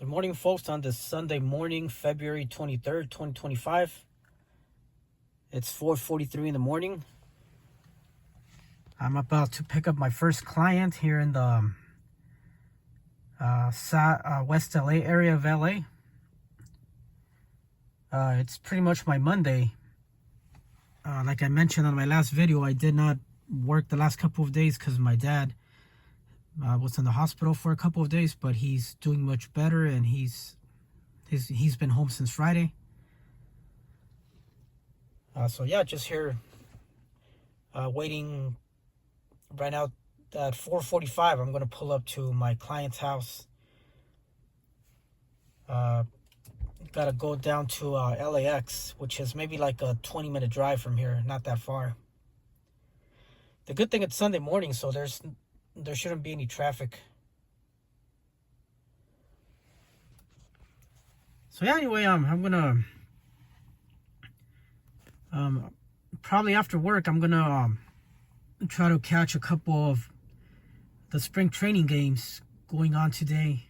Good morning, folks, on this Sunday morning, February 23rd, 2025. It's 4:43 in the morning. I'm about to pick up my first client here in the West LA area of LA. It's pretty much my Monday. Like I mentioned on my last video, I did not work the last couple of days because my dad was in the hospital for a couple of days, but he's doing much better, and he's been home since Friday. So yeah, just here waiting right now at 4:45. I'm gonna pull up to my client's house. Gotta go down to LAX, which is maybe like a 20-minute drive from here, not that far. The good thing it's Sunday morning, so there shouldn't be any traffic. So yeah, anyway, I'm gonna probably after work I'm gonna try to catch a couple of the spring training games going on today.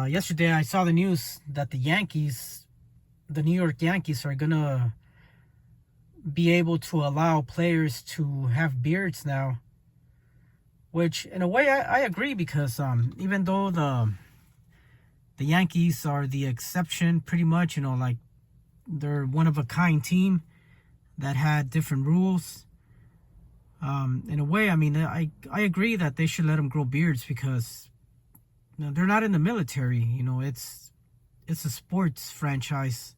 Yesterday I saw the news that the New York Yankees are gonna be able to allow players to have beards now, which in a way I agree, because even though the Yankees are the exception pretty much, like they're one of a kind team that had different rules. In a way, I mean, I agree that they should let them grow beards, because they're not in the military. It's a sports franchise,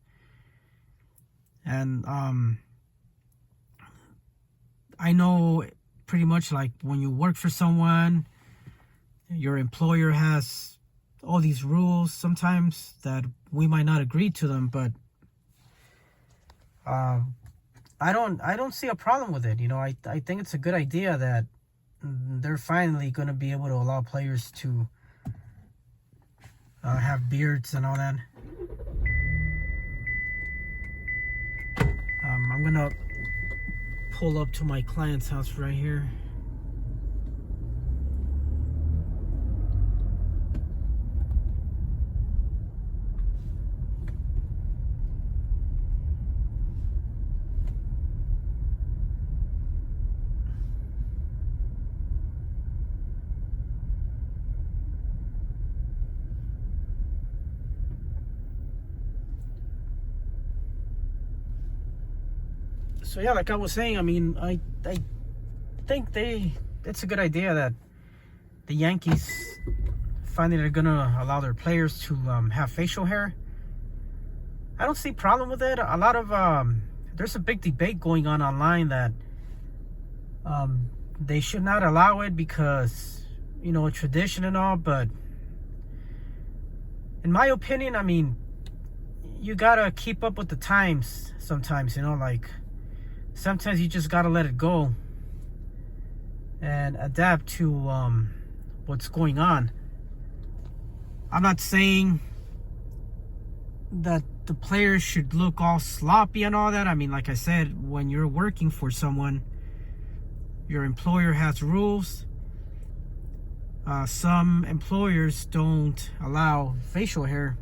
and I know pretty much, like, when you work for someone, your employer has all these rules sometimes that we might not agree to them, but I don't see a problem with it. I think it's a good idea that they're finally going to be able to allow players to have beards and all that. I'm going to pull up to my client's house right here. So yeah, like I was saying, I mean, I think it's a good idea that the Yankees finally are gonna allow their players to have facial hair. I don't see a problem with it. A lot of there's a big debate going on online that they should not allow it because tradition and all, but in my opinion, I mean, you gotta keep up with the times sometimes. Like, sometimes you just gotta let it go and adapt to what's going on. I'm not saying that the players should look all sloppy and all that. I mean, like I said, when you're working for someone, your employer has rules. Some employers don't allow facial hair,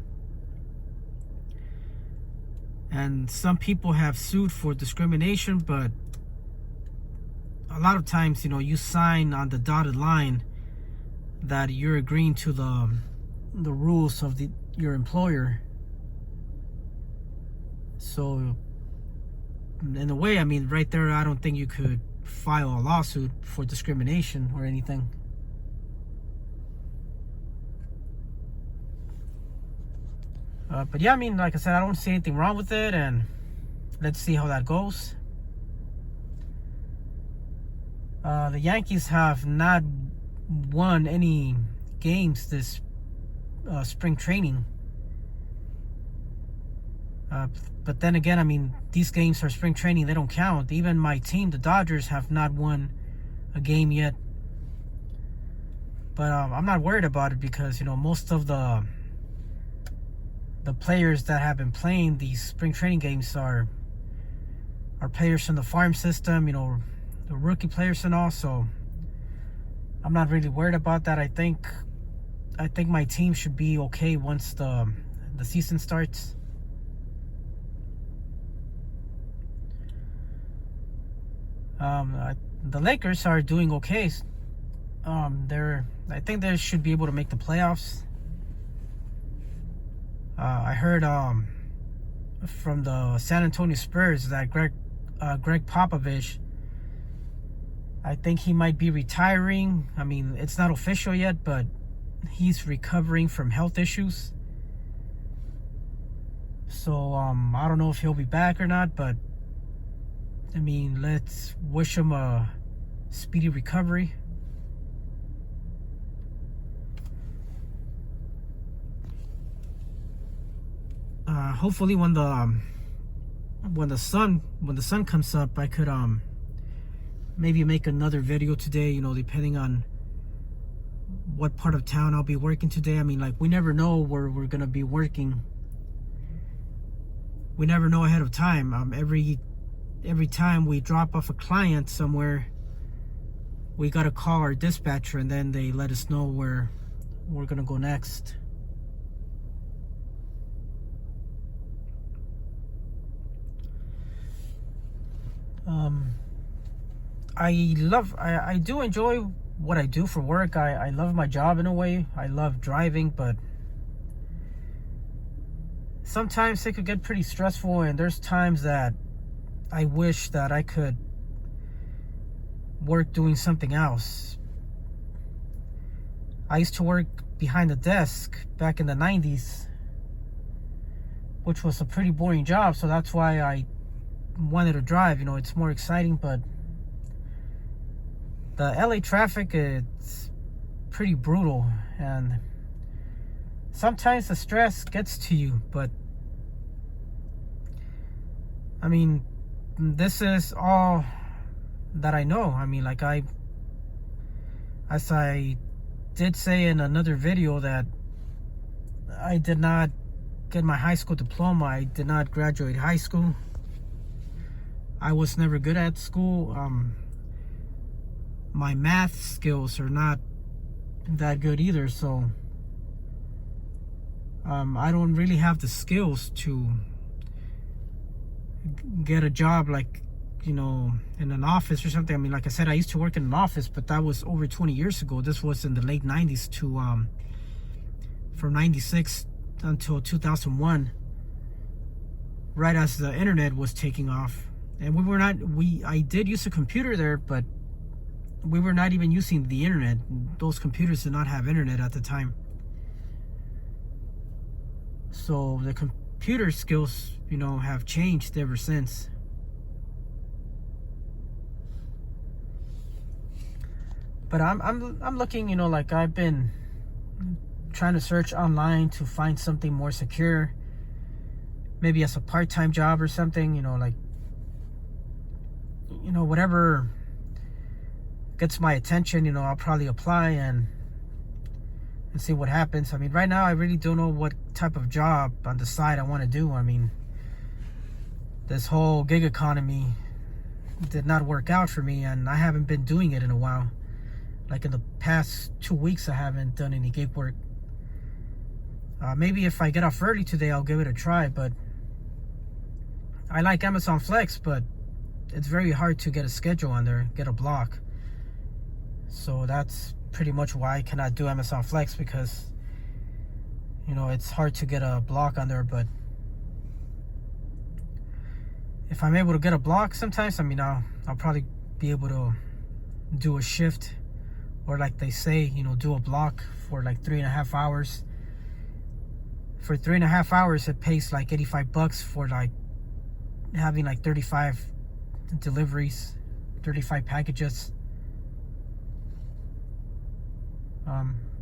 and some people have sued for discrimination, but a lot of times, you sign on the dotted line that you're agreeing to the rules of your employer. So in a way, I mean, right there, I don't think you could file a lawsuit for discrimination or anything. But yeah, I mean, like I said, I don't see anything wrong with it, and let's see how that goes. The Yankees have not won any games this spring training. But then again, I mean, these games are spring training, they don't count. Even my team, the Dodgers, have not won a game yet. But I'm not worried about it, because most of the players that have been playing these spring training games are players from the farm system, the rookie players and all. So I'm not really worried about that. I think my team should be okay once the season starts. The Lakers are doing okay. I think they should be able to make the playoffs. I heard from the San Antonio Spurs that Greg Popovich, I think he might be retiring. I mean, it's not official yet, but he's recovering from health issues. So I don't know if he'll be back or not, but I mean, let's wish him a speedy recovery. Hopefully when the sun comes up, I could maybe make another video today, you know, depending on what part of town I'll be working today. I mean, like, we never know where we're gonna be working. We never know ahead of time. Every time we drop off a client somewhere, we gotta call our dispatcher, and then they let us know where we're gonna go next. I do enjoy what I do for work. I love my job in a way. I love driving, but sometimes it could get pretty stressful, and there's times that I wish that I could work doing something else. I used to work behind the desk back in the 90s, which was a pretty boring job, so that's why I wanted to drive. You know, it's more exciting, but the LA traffic, it's pretty brutal, and sometimes the stress gets to you. But I mean, this is all that I know. I mean, like, as I did say in another video, that I did not get my high school diploma. I did not graduate high school. I was never good at school. My math skills are not that good either, so I don't really have the skills to get a job, like, you know, in an office or something. I mean, like I said, I used to work in an office, but that was over 20 years ago. This was in the late 90s to from 96 until 2001, right as the internet was taking off. And I did use a computer there, but we were not even using the internet. Those computers did not have internet at the time. So the computer skills, you know, have changed ever since. But I'm looking, you know, like, I've been trying to search online to find something more secure, maybe as a part-time job or something, you know, like, you know, whatever gets my attention, you know, I'll probably apply and see what happens. I mean, right now I really don't know what type of job on the side I want to do. I mean, this whole gig economy did not work out for me, and I haven't been doing it in a while. Like, in the past 2 weeks, I haven't done any gig work. Maybe if I get off early today, I'll give it a try. But I like Amazon Flex, but it's very hard to get a schedule on there, get a block. So that's pretty much why I cannot do Amazon Flex, because, you know, it's hard to get a block on there. But if I'm able to get a block sometimes, I mean, I'll probably be able to do a shift, or, like they say, you know, do a block for like 3.5 hours. For 3.5 hours, it pays like $85 for like having like 35 deliveries, 35 packages.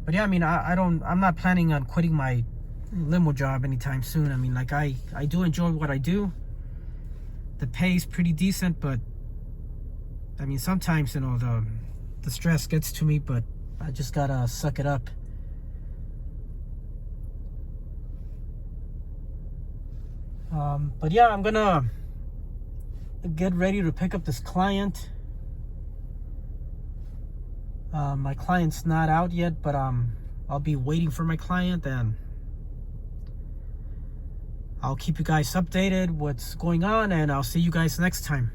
But yeah, I mean, I'm not planning on quitting my limo job anytime soon. I mean, like, I do enjoy what I do. The pay is pretty decent, but I mean, sometimes, you know, the stress gets to me, but I just gotta suck it up. But yeah, I'm gonna get ready to pick up this client. My client's not out yet, but I'll be waiting for my client, and I'll keep you guys updated what's going on, and I'll see you guys next time.